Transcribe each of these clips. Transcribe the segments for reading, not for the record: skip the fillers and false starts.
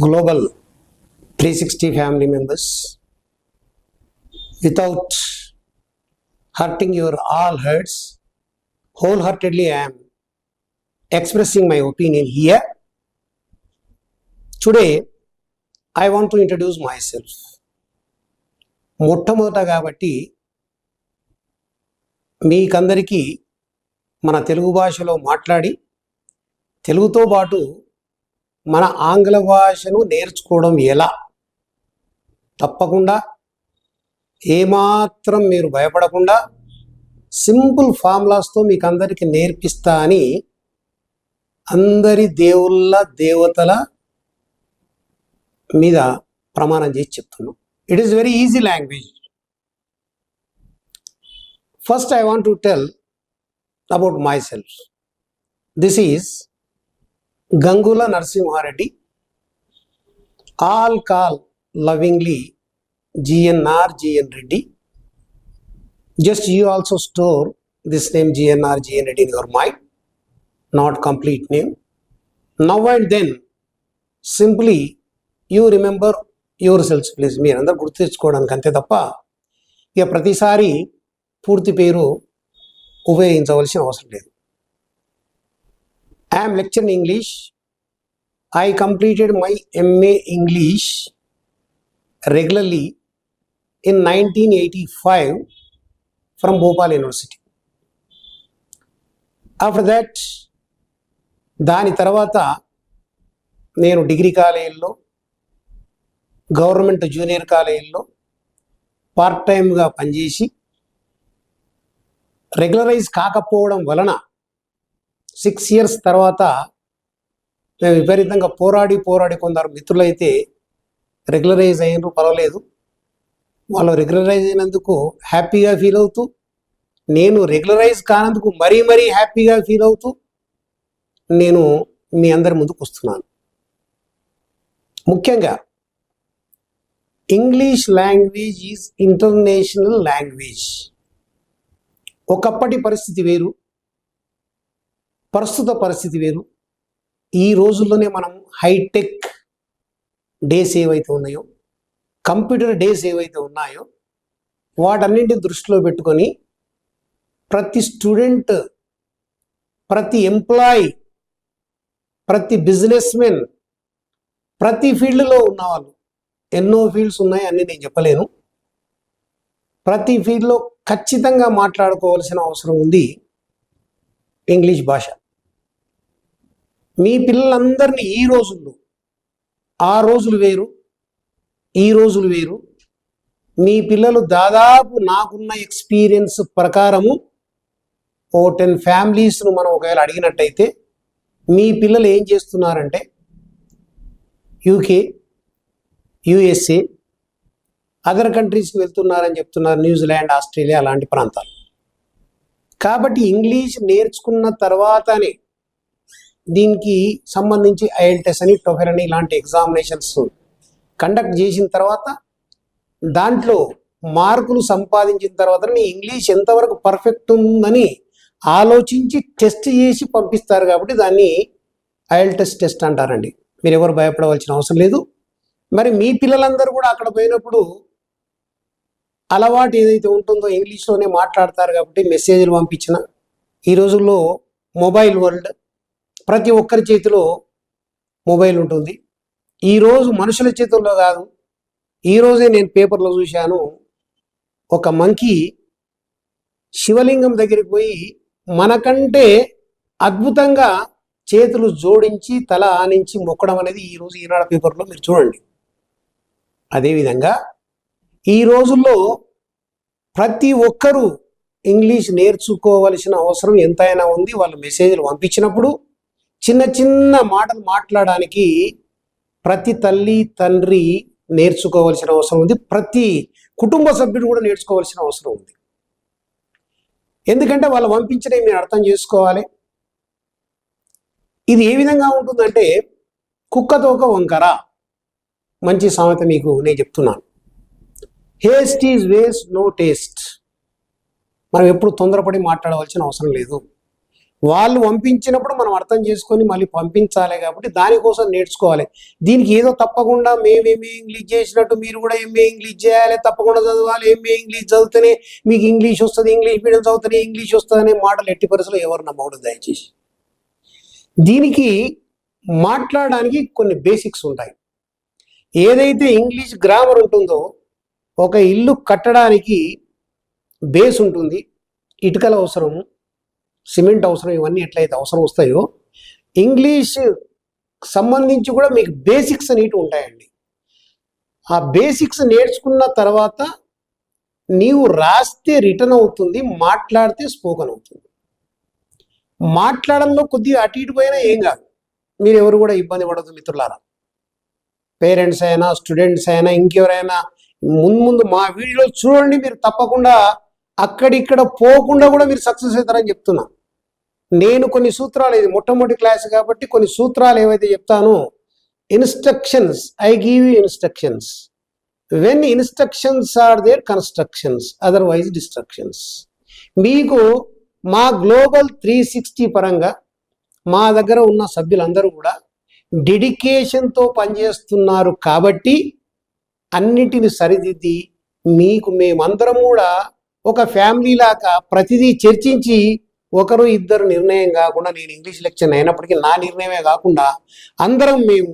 global 360 family members without hurting your all hurts. Wholeheartedly I am expressing my opinion here. Today I want to introduce myself. మొట్టమొదట కాబట్టి మీకందరికీ మన తెలుగు భాషలో మాట్లాడి తెలుగుతో పాటు మన ఆంగ్ల భాషను నేర్చుకోవడం ఎలా, తప్పకుండా ఏమాత్రం మీరు భయపడకుండా సింపుల్ ఫార్ములాస్తో మీకు అందరికీ నేర్పిస్తా అని అందరి దేవుళ్ళ దేవతల మీద ప్రమాణం చేసి చెప్తున్నాం. It is very easy language. First I want to tell about my self. This is Gangula Narasimhareddy, all call lovingly GNR Reddy. Just you also store this name GNR Reddy in your mind, not complete name. Now and then simply you remember yourselves, please. మీరు అందరూ గుర్తు తెచ్చుకోవడానికి అంతే తప్ప ఇక ప్రతిసారి పూర్తి పేరు ఉపయోగించవలసిన అవసరం లేదు. I am lecturing English. I completed my MA English regularly in 1985 from Bhopal University. After that, దాని తర్వాత నేను డిగ్రీ కాలేజీల్లో, గవర్నమెంట్ జూనియర్ కాలేజీల్లో పార్ట్ టైమ్గా పనిచేసి రెగ్యులరైజ్ కాకపోవడం వలన 6 years తర్వాత మేము విపరీతంగా పోరాడి కొందరు మిత్రులైతే రెగ్యులరైజ్ అయినారు, పర్వాలేదు. వాళ్ళు రెగ్యులరైజ్ అయినందుకు హ్యాపీగా ఫీల్ అవుతూ, నేను రెగ్యులరైజ్ కానందుకు మరీ హ్యాపీగా ఫీల్ అవుతూ నేను మీ అందరి ముందుకు వస్తున్నాను. ముఖ్యంగా English language is international language. ఒకప్పటి పరిస్థితి వేరు, ప్రస్తుత పరిస్థితి వేరు. ఈ రోజుల్లోనే మనం హైటెక్ డేస్ ఏవైతే ఉన్నాయో, కంప్యూటర్ డేస్ ఏవైతే ఉన్నాయో, వాటన్నింటిని దృష్టిలో పెట్టుకొని ప్రతి స్టూడెంట్, ప్రతి ఎంప్లాయీ, ప్రతి బిజినెస్ మెన్, ప్రతి ఫీల్డ్లో ఉన్నవాళ్ళు, ఎన్నో ఫీల్డ్స్ ఉన్నాయి అన్నీ నేను చెప్పలేను, ప్రతి ఫీల్డ్లో ఖచ్చితంగా మాట్లాడుకోవాల్సిన అవసరం ఉంది ఇంగ్లీష్ భాష. మీ పిల్లలందరినీ ఈ రోజుల్లో, ఆ రోజులు వేరు, ఈ రోజులు వేరు. మీ పిల్లలు దాదాపు నాకున్న ఎక్స్పీరియన్స్ ప్రకారము 10 ఫ్యామిలీస్ను మనం ఒకవేళ అడిగినట్టయితే మీ పిల్లలు ఏం చేస్తున్నారంటే యూకే, యుఎస్ఏ, అదర్ కంట్రీస్కి వెళ్తున్నారని చెప్తున్నారు, న్యూజిలాండ్, ఆస్ట్రేలియా అలాంటి ప్రాంతాలు. కాబట్టి ఇంగ్లీష్ నేర్చుకున్న తర్వాతనే దీనికి సంబంధించి ఐఎల్టీఎస్ అని, టోఫెల్ అని ఇలాంటి ఎగ్జామినేషన్స్ కండక్ట్ చేసిన తర్వాత దాంట్లో మార్కులు సంపాదించిన తర్వాత నీ ఇంగ్లీష్ ఎంతవరకు పర్ఫెక్ట్ ఉందని ఆలోచించి టెస్ట్ చేసి పంపిస్తారు. కాబట్టి దాన్ని ఐఎల్టీఎస్ టెస్ట్ అంటారండి. మీరు ఎవరు భయపడవలసిన అవసరం లేదు. మరి మీ పిల్లలందరూ కూడా అక్కడ పోయినప్పుడు అలవాటు ఏదైతే ఉంటుందో ఇంగ్లీష్లోనే మాట్లాడతారు. కాబట్టి మెసేజ్లు పంపించిన, ఈ రోజుల్లో మొబైల్ వరల్డ్, ప్రతి ఒక్కరి చేతిలో మొబైల్ ఉంటుంది. ఈరోజు మనుషుల చేతుల్లో కాదు, ఈరోజే నేను పేపర్లో చూశాను, ఒక మంకీ శివలింగం దగ్గరికి పోయి మనకంటే అద్భుతంగా చేతులు జోడించి తల ఆనించి మొక్కడం అనేది ఈరోజు ఈనాడు పేపర్లో మీరు చూడండి. అదేవిధంగా ఈ రోజుల్లో ప్రతి ఒక్కరూ ఇంగ్లీష్ నేర్చుకోవలసిన అవసరం ఎంతైనా ఉంది. వాళ్ళు మెసేజ్లు పంపించినప్పుడు చిన్న మాటలు మాట్లాడడానికి ప్రతి తల్లి తండ్రి నేర్చుకోవాల్సిన అవసరం ఉంది. ప్రతి కుటుంబ సభ్యుడు కూడా నేర్చుకోవాల్సిన అవసరం ఉంది. ఎందుకంటే వాళ్ళు పంపించడం మీరు అర్థం చేసుకోవాలి. ఇది ఏ విధంగా ఉంటుందంటే కుక్కతోక వంకర. మంచి సామెత మీకు నేను చెప్తున్నాను. Haste is waste, no taste. మనం ఎప్పుడు తొందరపడి మాట్లాడవలసిన అవసరం లేదు. వాళ్ళు పంపించినప్పుడు మనం అర్థం చేసుకొని మళ్ళీ పంపించాలి కాబట్టి దానికోసం నేర్చుకోవాలి. దీనికి ఏదో తప్పకుండా మేము ఎంఏ ఇంగ్లీష్ చేసినట్టు మీరు కూడా ఎంఏ ఇంగ్లీష్ చేయాలి, తప్పకుండా చదవాలి, ఎంఏ ఇంగ్లీష్ చదివితేనే మీకు ఇంగ్లీష్ వస్తుంది, ఇంగ్లీష్ మీడియం చదివితేనే ఇంగ్లీష్ వస్తుంది అనే మాటలు ఎట్టి పరిస్థితుల్లో ఎవరు నమ్మకూడదు దయచేసి. దీనికి మాట్లాడడానికి కొన్ని బేసిక్స్ ఉంటాయి. ఏదైతే ఇంగ్లీష్ గ్రామర్ ఉంటుందో, ఒక ఇల్లు కట్టడానికి బేస్ ఉంటుంది, ఇటుకల అవసరము, సిమెంట్ అవసరం, ఇవన్నీ ఎట్లయితే అవసరం వస్తాయో ఇంగ్లీష్ సంబంధించి కూడా మీకు బేసిక్స్ అనేవి ఉంటాయండి. ఆ బేసిక్స్ నేర్చుకున్న తర్వాత నీవు రాస్తే రిటర్న్ అవుతుంది, మాట్లాడితే స్పోకెన్ అవుతుంది. మాట్లాడంలో కొద్దిగా అటు ఇటు పోయినా ఏం కాదు, మీరు ఎవరు కూడా ఇబ్బంది పడదు మిత్రులారా. పేరెంట్స్ అయినా స్టూడెంట్స్ అయినా ఇంకెవరైనా ముందు మా వీడియోలో చూడండి, మీరు తప్పకుండా అక్కడిక్కడ పోకుండా కూడా మీరు సక్సెస్ అవుతారని చెప్తున్నా. నేను కొన్ని సూత్రాలు, ఇది మొట్టమొదటి క్లాస్ కాబట్టి కొన్ని సూత్రాలు ఏవైతే చెప్తానో, instructions, I give you instructions. When instructions are there constructions, otherwise destructions. మీకు మా గ్లోబల్ 360 పరంగా మా దగ్గర ఉన్న సభ్యులందరూ కూడా డెడికేషన్తో పనిచేస్తున్నారు కాబట్టి అన్నిటిని సరిదిద్ది మీకు మేమందరం కూడా ఒక ఫ్యామిలీ లాగా ప్రతిదీ చర్చించి ఒకరు ఇద్దరు నిర్ణయం కాకుండా, నేను ఇంగ్లీష్ లెక్చర్ అయినప్పటికీ నా నిర్ణయమే కాకుండా అందరం మేము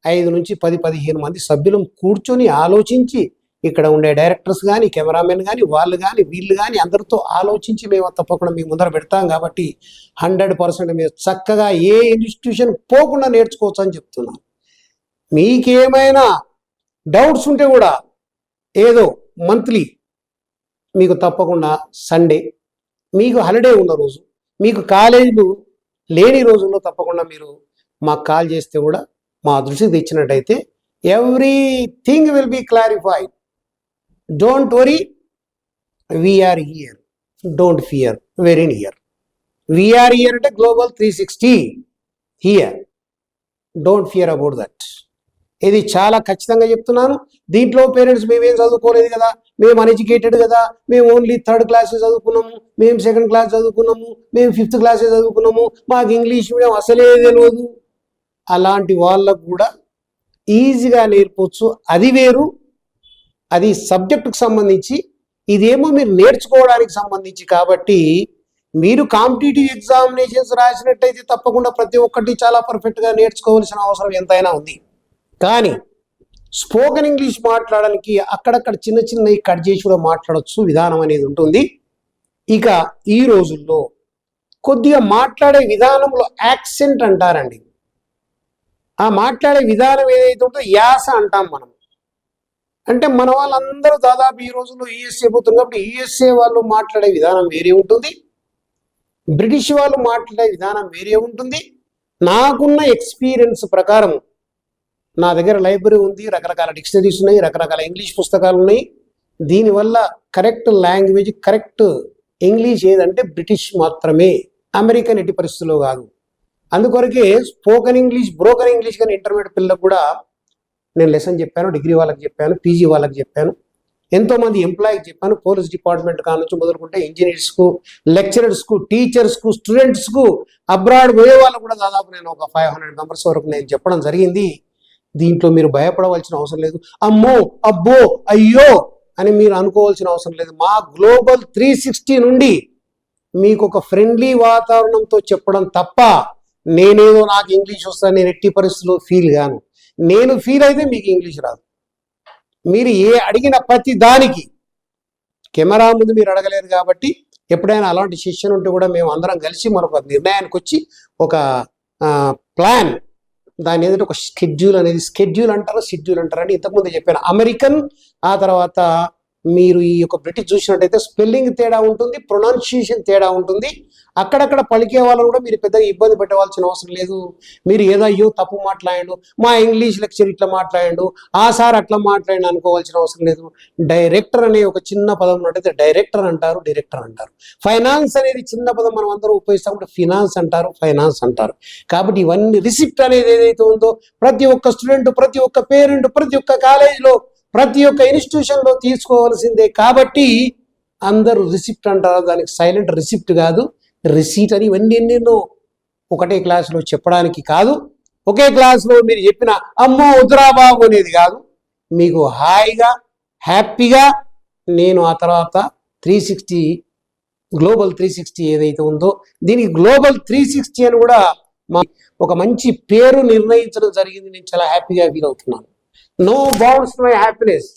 5 నుంచి 10-15 మంది సభ్యులం కూర్చొని ఆలోచించి, ఇక్కడ ఉండే డైరెక్టర్స్ కానీ, కెమెరామెన్ కానీ, వాళ్ళు కానీ, వీళ్ళు కానీ అందరితో ఆలోచించి మేము తప్పకుండా మీ ముందర పెడతాం కాబట్టి 100% మీరు చక్కగా ఏ ఇన్స్టిట్యూషన్ పోకుండా నేర్చుకోవచ్చు అని చెప్తున్నాను. మీకేమైనా డౌట్స్ ఉంటే కూడా ఏదో మంత్లీ మీకు తప్పకుండా సండే, మీకు హాలిడే ఉన్న రోజు, మీకు కాలేజీలు లేని రోజుల్లో తప్పకుండా మీరు మాకు కాల్ చేస్తే కూడా మా దృష్టికి తెచ్చినట్టయితే everything will be clarified. Don't worry, we're here, don't fear, very near. We're here అంటే global 360 here, don't fear about that. ఇది చాలా ఖచ్చితంగా చెప్తున్నాను. దీంట్లో పేరెంట్స్ మేమేం చదువుకోలేదు కదా, మేము అన్ఎడ్యుకేటెడ్ కదా, మేము ఓన్లీ 3rd క్లాస్ చదువుకున్నాము, మేము 2nd క్లాస్ చదువుకున్నాము, మేము 5th క్లాస్ చదువుకున్నాము, మాకు ఇంగ్లీష్ మీడియం అసలే తెలియదు, అలాంటి వాళ్ళకు కూడా ఈజీగా నేర్పొచ్చు. అది వేరు, అది సబ్జెక్టుకు సంబంధించి, ఇదేమో మీరు నేర్చుకోవడానికి సంబంధించి. కాబట్టి మీరు కాంపిటేటివ్ ఎగ్జామినేషన్స్ రాసినట్టయితే తప్పకుండా ప్రతి ఒక్కటి చాలా పర్ఫెక్ట్గా నేర్చుకోవాల్సిన అవసరం ఎంతైనా ఉంది. కానీ స్పోకెన్ ఇంగ్లీష్ మాట్లాడడానికి అక్కడక్కడ చిన్న చిన్నవి కట్ చేసి కూడా మాట్లాడచ్చు, విధానం అనేది ఉంటుంది. ఇక ఈ రోజుల్లో కొద్దిగా మాట్లాడే విధానంలో యాక్సెంట్ అంటారండి. ఆ మాట్లాడే విధానం ఏదైతే ఉంటుందో యాస అంటాం మనం. అంటే మన వాళ్ళందరూ దాదాపు ఈ రోజుల్లో యూఎస్ఏ పోతుంది కాబట్టి యూఎస్ఏ వాళ్ళు మాట్లాడే విధానం వేరే ఉంటుంది, బ్రిటిష్ వాళ్ళు మాట్లాడే విధానం వేరే ఉంటుంది. నాకున్న ఎక్స్పీరియన్స్ ప్రకారం, నా దగ్గర లైబ్రరీ ఉంది, రకరకాల డిక్షనరీస్ ఉన్నాయి, రకరకాల ఇంగ్లీష్ పుస్తకాలు ఉన్నాయి. దీనివల్ల కరెక్ట్ లాంగ్వేజ్, కరెక్ట్ ఇంగ్లీష్ ఏదంటే బ్రిటిష్ మాత్రమే, అమెరికన్ ఎట్టి పరిస్థితుల్లో కాదు. అందుకొరకే స్పోకెన్ ఇంగ్లీష్, బ్రోకెన్ ఇంగ్లీష్ కానీ ఇంటర్మీడియట్ పిల్లలకు కూడా నేను లెసన్ చెప్పాను, డిగ్రీ వాళ్ళకి చెప్పాను, పీజీ వాళ్ళకి చెప్పాను, ఎంతోమంది ఎంప్లాయీకి చెప్పాను. పోలీస్ డిపార్ట్మెంట్ కానుంచి మొదలుకుంటే ఇంజనీర్స్కు, లెక్చరర్స్కు, టీచర్స్కు, స్టూడెంట్స్కు, అబ్రాడ్ పోయే వాళ్ళు కూడా దాదాపు నేను ఒక 500 మెంబర్స్ వరకు నేను చెప్పడం జరిగింది. దీంట్లో మీరు భయపడవలసిన అవసరం లేదు, అమ్మో అబ్బో అయ్యో అని మీరు అనుకోవాల్సిన అవసరం లేదు. మా గ్లోబల్ 360 నుండి మీకు ఒక ఫ్రెండ్లీ వాతావరణంతో చెప్పడం తప్ప నేనేదో నాకు ఇంగ్లీష్ వస్తాను నేను ఎట్టి పరిస్థితుల్లో ఫీల్ గాను. నేను ఫీల్ అయితే మీకు ఇంగ్లీష్ రాదు. మీరు అడిగిన ప్రతి దానికి కెమెరా ముందు మీరు అడగలేరు కాబట్టి ఎప్పుడైనా అలాంటి సెషన్ ఉంటే కూడా మేము అందరం కలిసి మరొక నిర్ణయానికి వచ్చి ఒక ప్లాన్, దాని ఏదంటే ఒక స్కెడ్యూల్ అనేది, స్కెడ్యూల్ అంటారు అని ఇంతకుముందు చెప్పాను. అమెరికన్, ఆ తర్వాత మీరు ఈ యొక్క బ్రిటిష్ చూసినట్టయితే స్పెల్లింగ్ తేడా ఉంటుంది, ప్రొనౌన్సియేషన్ తేడా ఉంటుంది. అక్కడక్కడ పలికే వాళ్ళని కూడా మీరు పెద్దగా ఇబ్బంది పెట్టవలసిన అవసరం లేదు. మీరు ఏదో అయ్యో తప్పు మాట్లాడాడు, మా ఇంగ్లీష్ లెక్చర్ ఇట్లా మాట్లాడాడు, ఆ సార్ అట్లా మాట్లాడి అనుకోవాల్సిన అవసరం లేదు. డైరెక్టర్ అనే ఒక చిన్న పదం ఉన్నట్టయితే డైరెక్టర్ అంటారు, డైరెక్టర్ అంటారు. ఫైనాన్స్ అనేది చిన్న పదం మనం అందరూ ఉపయోగిస్తాం, ఫినాన్స్ అంటారు, ఫైనాన్స్ అంటారు. కాబట్టి ఇవన్నీ రిసిప్ట్ అనేది ఏదైతే ఉందో ప్రతి ఒక్క స్టూడెంట్, ప్రతి ఒక్క పేరెంట్, ప్రతి ఒక్క కాలేజీలో, ప్రతి ఒక్క ఇన్స్టిట్యూషన్లో తీసుకోవాల్సిందే. కాబట్టి అందరూ రిసిప్ట్ అంటారు, దానికి సైలెంట్ రిసిప్ట్ కాదు, రిసీట్ అని ఇవన్నీ ఎన్నెన్నో ఒకటే క్లాసులో చెప్పడానికి కాదు, ఒకే క్లాసులో మీరు చెప్పిన అమ్మో వద్దురా బాబు అనేది కాదు. మీకు హాయిగా హ్యాపీగా నేను ఆ తర్వాత 360 గ్లోబల్ 360 ఏదైతే ఉందో దీనికి గ్లోబల్ 360 అని కూడా ఒక మంచి పేరు నిర్ణయించడం జరిగింది. నేను చాలా హ్యాపీగా ఫీల్ అవుతున్నాను. నో బౌండ్స్ మై హ్యాపీనెస్,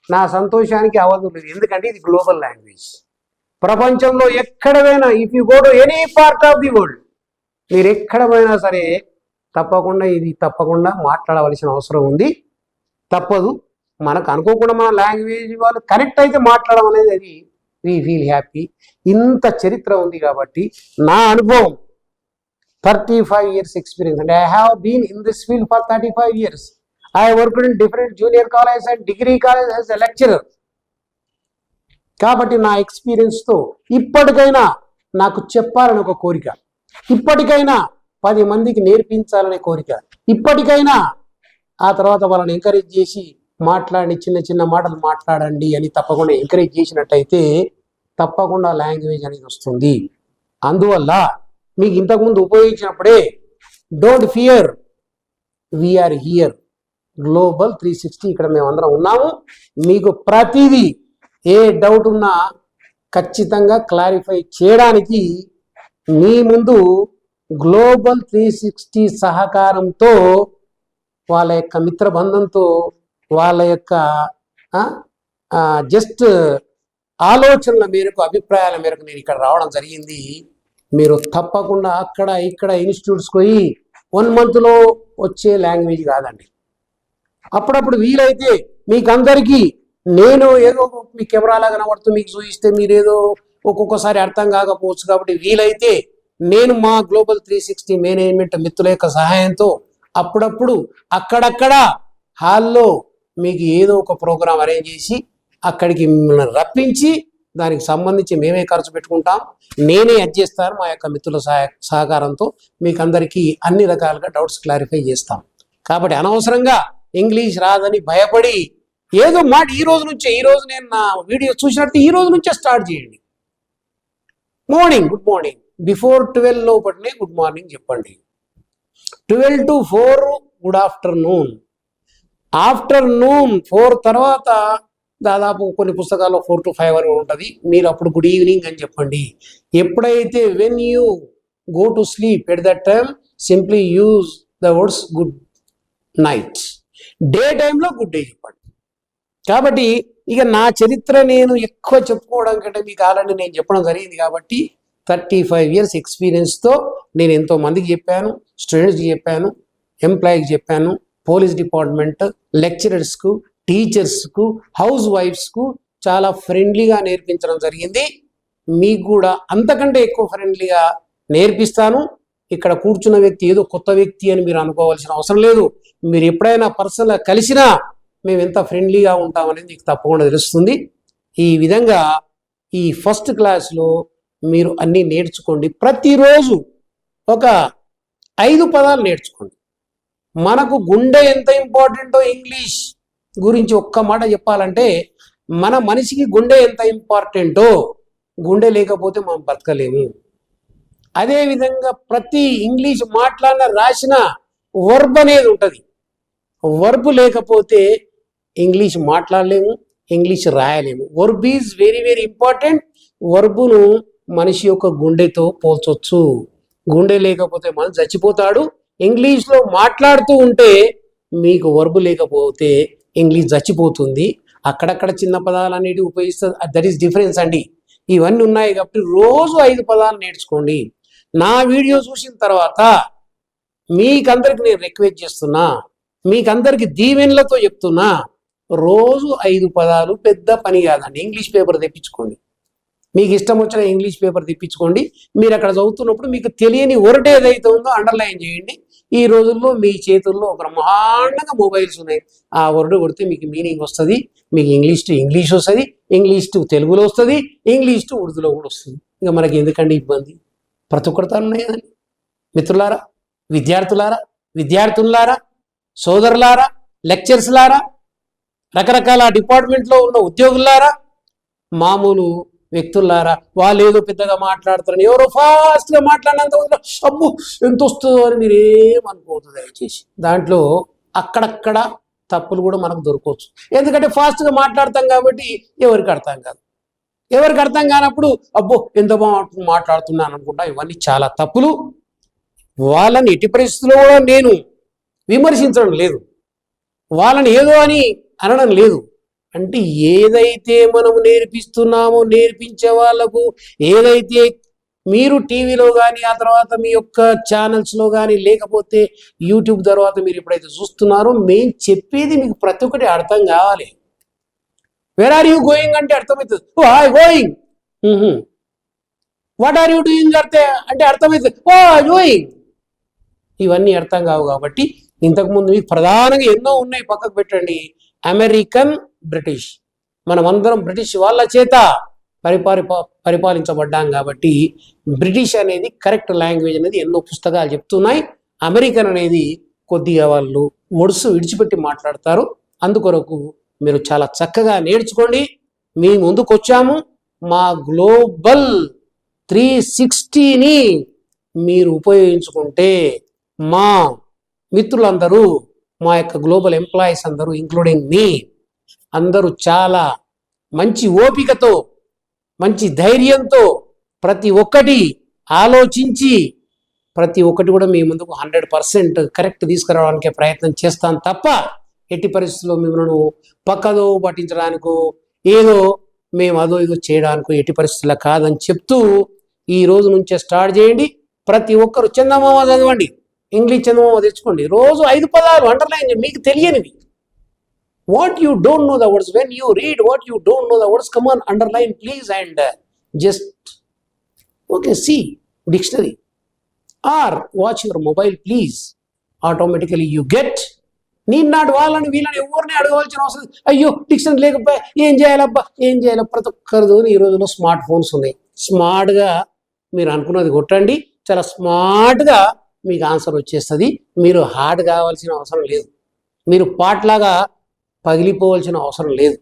నా సంతోషానికి అవధులు లేదు. ఎందుకంటే ఇది గ్లోబల్ లాంగ్వేజ్. ప్రపంచంలో ఎక్కడ పోయినా, if you go to any part of the world, మీరు ఎక్కడ పోయినా సరే తప్పకుండా మాట్లాడవలసిన అవసరం ఉంది. తప్పదు. మనకు అనుకోకుండా మన లాంగ్వేజ్ వాళ్ళు కనెక్ట్ అయితే మాట్లాడడం అనేది అది వీ ఫీల్ హ్యాపీ. ఇంత చరిత్ర ఉంది కాబట్టి నా అనుభవం 35 years experience and I have been in this field for 35 years. I worked in different junior college and degree college as a lecturer. కాబట్టి నా ఎక్స్పీరియన్స్తో ఇప్పటికైనా నాకు చెప్పాలని ఒక కోరిక, ఇప్పటికైనా 10 మందికి నేర్పించాలనే కోరిక, ఇప్పటికైనా ఆ తర్వాత వాళ్ళని ఎంకరేజ్ చేసి మాట్లాడి చిన్న చిన్న మాటలు మాట్లాడండి అని తప్పకుండా ఎంకరేజ్ చేసినట్టయితే తప్పకుండా లాంగ్వేజ్ అనేది వస్తుంది. అందువల్ల మీకు ఇంతకుముందు ఉపయోగించినప్పుడే don't fear, we're here, global 360 ఇక్కడ మేమందరం ఉన్నాము. మీకు ప్రతిదీ ఏ డౌట్ ఉన్నా ఖచ్చితంగా క్లారిఫై చేయడానికి మీ ముందు గ్లోబల్ 360 సహకారంతో, వాళ్ళ యొక్క మిత్రబంధంతో, వాళ్ళ యొక్క జస్ట్ ఆలోచనల మేరకు, అభిప్రాయాల మేరకు నేను ఇక్కడ రావడం జరిగింది. మీరు తప్పకుండా అక్కడ ఇక్కడ ఇన్స్టిట్యూట్స్ పోయి 1 monthలో వచ్చే లాంగ్వేజ్ కాదండి. అప్పుడప్పుడు వీలైతే మీకు అందరికీ నేను ఏదో మీ కెమెరాలా కనబడుతూ మీకు చూపిస్తే మీరేదో ఒక్కొక్కసారి అర్థం కాకపోవచ్చు. కాబట్టి వీలైతే నేను మా గ్లోబల్ 360 మేనేజ్మెంట్ మిత్రుల యొక్క సహాయంతో అప్పుడప్పుడు అక్కడక్కడ హాల్లో మీకు ఏదో ఒక ప్రోగ్రాం అరేంజ్ చేసి అక్కడికి మిమ్మల్ని రప్పించి దానికి సంబంధించి మేమే ఖర్చు పెట్టుకుంటాం, నేనే చేస్తాను. మా యొక్క మిత్రుల సహకారంతో మీకు అందరికీ అన్ని రకాలుగా డౌట్స్ క్లారిఫై చేస్తాం. కాబట్టి అనవసరంగా ఇంగ్లీష్ రాదని భయపడి ఏదో మాట ఈ రోజు నేను నా వీడియో చూసినట్టు ఈ రోజు నుంచే స్టార్ట్ చేయండి. మార్నింగ్ గుడ్ మార్నింగ్, బిఫోర్ 12 లోపటినే గుడ్ మార్నింగ్ చెప్పండి. 12 to 4 గుడ్ ఆఫ్టర్నూన్, ఆఫ్టర్నూన్ 4 తర్వాత దాదాపు కొన్ని పుస్తకాల్లో 4 to 5 వరకు ఉంటుంది. మీరు అప్పుడు గుడ్ ఈవినింగ్ అని చెప్పండి. ఎప్పుడైతే when you go to sleep at that time simply use the words good night. Day టైంలో గుడ్ డే చెప్పండి. కాబట్టి ఇక నా చరిత్ర నేను ఎక్కువ చెప్పుకోవడం కంటే మీకు ఆల్రెడీ నేను చెప్పడం జరిగింది. కాబట్టి 35 years ఎక్స్పీరియన్స్తో నేను ఎంతో మందికి చెప్పాను, స్టూడెంట్స్కి చెప్పాను, ఎంప్లాయీకి చెప్పాను, పోలీస్ డిపార్ట్మెంట్, లెక్చరర్స్కు, టీచర్స్కు, హౌస్ వైఫ్స్కు చాలా ఫ్రెండ్లీగా నేర్పించడం జరిగింది. మీకు కూడా అంతకంటే ఎక్కువ ఫ్రెండ్లీగా నేర్పిస్తాను. ఇక్కడ కూర్చున్న వ్యక్తి ఏదో కొత్త వ్యక్తి అని మీరు అనుకోవాల్సిన అవసరం లేదు. మీరు ఎప్పుడైనా పర్సనల్గా కలిసినా మేము ఎంత ఫ్రెండ్లీగా ఉంటామనేది మీకు తప్పకుండా తెలుస్తుంది. ఈ విధంగా ఈ ఫస్ట్ క్లాస్లో మీరు అన్నీ నేర్చుకోండి. ప్రతిరోజు ఒక 5 పదాలు నేర్చుకోండి. మనకు గుండె ఎంత ఇంపార్టెంటో ఇంగ్లీష్ గురించి ఒక్క మాట చెప్పాలంటే, మన మనిషికి గుండె ఎంత ఇంపార్టెంటో, గుండె లేకపోతే మనం బతకలేము. అదేవిధంగా ప్రతి ఇంగ్లీష్ మాట్లాడిన రాసిన వర్బ్ అనేది ఉంటుంది. వర్బ్ లేకపోతే ఇంగ్లీష్ మాట్లాడలేము, ఇంగ్లీష్ రాయలేము. Verb is very very important. వర్బును మనిషి యొక్క గుండెతో పోల్చొచ్చు. గుండె లేకపోతే మనం చచ్చిపోతాడు. ఇంగ్లీష్లో మాట్లాడుతూ ఉంటే మీకు వర్బ్ లేకపోతే ఇంగ్లీష్ చచ్చిపోతుంది. అక్కడక్కడ చిన్న పదాలు అనేవి ఉపయోగిస్తారు. దట్ ఈస్ డిఫరెన్స్ అండి. ఇవన్నీ ఉన్నాయి కాబట్టి రోజు 5 పదాలు నేర్చుకోండి. నా వీడియో చూసిన తర్వాత మీకందరికి నేను రిక్వెస్ట్ చేస్తున్నా, మీకందరికి దీవెనలతో చెప్తున్నా, రోజు 5 పదాలు పెద్ద పని కాదండి. ఇంగ్లీష్ పేపర్ తెప్పించుకోండి. మీకు ఇష్టం వచ్చిన ఇంగ్లీష్ పేపర్ తెప్పించుకోండి. మీరు అక్కడ చదువుతున్నప్పుడు మీకు తెలియని వర్డ్ ఏదైతే ఉందో అండర్లైన్ చేయండి. ఈ రోజుల్లో మీ చేతుల్లో ఒక బ్రహ్మాండంగా మొబైల్స్ ఉన్నాయి. ఆ వర్డ్ కొడితే మీకు మీనింగ్ వస్తుంది. మీకు ఇంగ్లీష్ టు ఇంగ్లీష్ వస్తుంది, ఇంగ్లీష్ టు తెలుగులో వస్తుంది, ఇంగ్లీష్ టు ఉర్దూలో కూడా వస్తుంది. ఇంకా మనకి ఎందుకండి ఇబ్బంది? ప్రతి ఒక్కరితో ఉన్నాయి కదండి. మిత్రులారా, విద్యార్థులారా, సోదరులారా, లెక్చర్స్లారా, రకరకాల డిపార్ట్మెంట్లో ఉన్న ఉద్యోగులారా, మామూలు వ్యక్తులారా, వాళ్ళు ఏదో పెద్దగా మాట్లాడుతారని ఎవరో ఫాస్ట్గా మాట్లాడినంత అబ్బో ఎంత వస్తుందో అని మీరు ఏమనుకోవద్దు దయచేసి. దాంట్లో అక్కడక్కడ తప్పులు కూడా మనకు దొరకవచ్చు. ఎందుకంటే ఫాస్ట్గా మాట్లాడతాం కాబట్టి ఎవరికి అర్థం కాదు. ఎవరికి అర్థం కానప్పుడు అబ్బో ఎంత మాట్లాడుతున్నాను అనుకుంటా. ఇవన్నీ చాలా తప్పులు. వాళ్ళని ఎట్టి పరిస్థితుల్లో కూడా నేను విమర్శించడం లేదు, వాళ్ళని ఏదో అని అనడం లేదు. అంటే ఏదైతే మనం నేర్పిస్తున్నామో నేర్పించే వాళ్ళకు, ఏదైతే మీరు టీవీలో కానీ ఆ తర్వాత మీ యొక్క ఛానల్స్లో కానీ లేకపోతే యూట్యూబ్ తర్వాత మీరు ఎప్పుడైతే చూస్తున్నారో మేము చెప్పేది మీకు ప్రతి ఒక్కటి అర్థం కావాలి. వేర్ ఆర్ యూ గోయింగ్ అంటే అర్థమవుతుంది, oh I going. What are you doing అంటే అర్థమవుతుంది, ఓ గోయింగ్. ఇవన్నీ అర్థం కావు. కాబట్టి ఇంతకుముందు మీకు ప్రధానంగా ఎన్నో ఉన్నాయి, పక్కకు పెట్టండి. అమెరికన్, బ్రిటిష్, మనమందరం బ్రిటిష్ వాళ్ళ చేత పరిపాలించబడ్డాం కాబట్టి బ్రిటిష్ అనేది కరెక్ట్ లాంగ్వేజ్ అనేది ఎన్నో పుస్తకాలు చెప్తున్నాయి. అమెరికన్ అనేది కొద్దిగా వాళ్ళు ఒడుసు విడిచిపెట్టి మాట్లాడతారు. అందుకొరకు మీరు చాలా చక్కగా నేర్చుకోండి. మీ ముందుకు వచ్చాము. మా గ్లోబల్ 360ని మీరు ఉపయోగించుకుంటే మా మిత్రులందరూ, మా యొక్క గ్లోబల్ ఎంప్లాయీస్ అందరూ ఇంక్లూడింగ్ మీ అందరూ చాలా మంచి ఓపికతో, మంచి ధైర్యంతో ప్రతి ఒక్కటి ఆలోచించి ప్రతి ఒక్కటి కూడా మీ ముందుకు 100% కరెక్ట్ తీసుకురావడానికే ప్రయత్నం చేస్తాను తప్ప ఎట్టి పరిస్థితుల్లో మిమ్మల్ని పక్కదో పట్టించడానికో ఏదో మేము అదో ఇదో చేయడానికో ఎట్టి పరిస్థితుల్లో కాదని చెప్తూ ఈ రోజు నుంచే స్టార్ట్ చేయండి. ప్రతి ఒక్కరు చందమామ చదవండి, ఇంగ్లీష్ చందమామ తెచ్చుకోండి. రోజు 5 పదాలు అండర్లైన్ చేయండి, మీకు తెలియనివి. What you don't know the words, when you read what you don't know the words, come on, underline please and just see dictionary or watch your mobile please. Automatically you get. need not వాళ్ళని వీళ్ళని ఎవరిని అడగవలసిన అవసరం. అయ్యో dictionary లేకపోతే ఏం చేయాలి ప్రతి ఒక్కరితో ఈ రోజుల్లో స్మార్ట్ ఫోన్స్ ఉన్నాయి. స్మార్ట్గా మీరు అనుకున్నది కొట్టండి, చాలా స్మార్ట్గా మీకు ఆన్సర్ వచ్చేస్తుంది. మీరు హార్డ్ కావాల్సిన అవసరం లేదు, మీరు పాటలాగా పగిలిపోవాల్సిన అవసరం లేదు.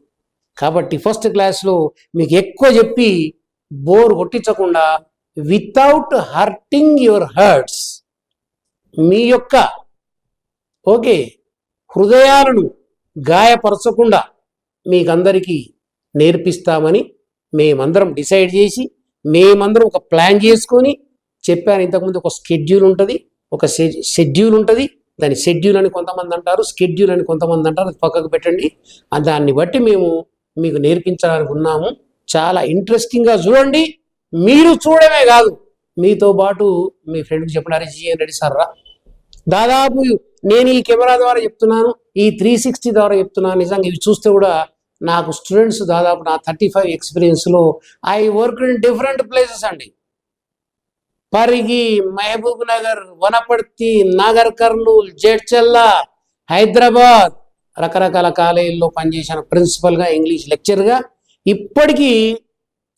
కాబట్టి ఫస్ట్ క్లాస్లో మీకు ఎక్కువ చెప్పి బోర్ కొట్టించకుండా వితౌట్ హర్టింగ్ యువర్ హర్ట్స్, మీ యొక్క హృదయాలను గాయపరచకుండా మీకందరికీ నేర్పిస్తామని మేమందరం డిసైడ్ చేసి, మేమందరం ఒక ప్లాన్ చేసుకొని చెప్పాను. ఇంతకుముందు ఒక షెడ్యూల్ ఉంటుంది, షెడ్యూల్ ఉంటుంది. దాని షెడ్యూల్ అని కొంతమంది అంటారు, స్కెడ్యూల్ అని కొంతమంది అంటారు. అది పక్కకు పెట్టండి. దాన్ని బట్టి మేము మీకు నేర్పించడానికి ఉన్నాము. చాలా ఇంట్రెస్టింగ్గా చూడండి. మీరు చూడమే కాదు, మీతో పాటు మీ ఫ్రెండ్కి చెప్పినారు, జిఎన్ రెడ్డి సార్ రా. దాదాపు నేను ఈ కెమెరా ద్వారా చెప్తున్నాను, ఈ 360 ద్వారా చెప్తున్నాను. నిజంగా ఇవి చూస్తే కూడా నాకు స్టూడెంట్స్ దాదాపు నా 35 ఎక్స్పీరియన్స్లో I work in different places అండి. పరిగి, మహబూబ్ నగర్, వనపర్తి, నాగర్ కర్నూల్, జడ్చల్లా, హైదరాబాద్, రకరకాల కాలేజీల్లో పనిచేసిన ప్రిన్సిపల్గా, ఇంగ్లీష్ లెక్చర్గా. ఇప్పటికీ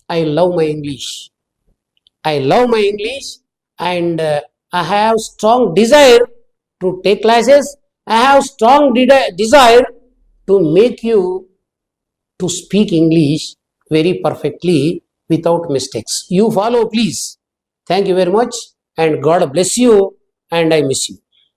I love my English and I have strong desire to take classes. I have strong desire to make you to speak English very perfectly without mistakes. You follow please. Thank you very much and God bless you and I miss you.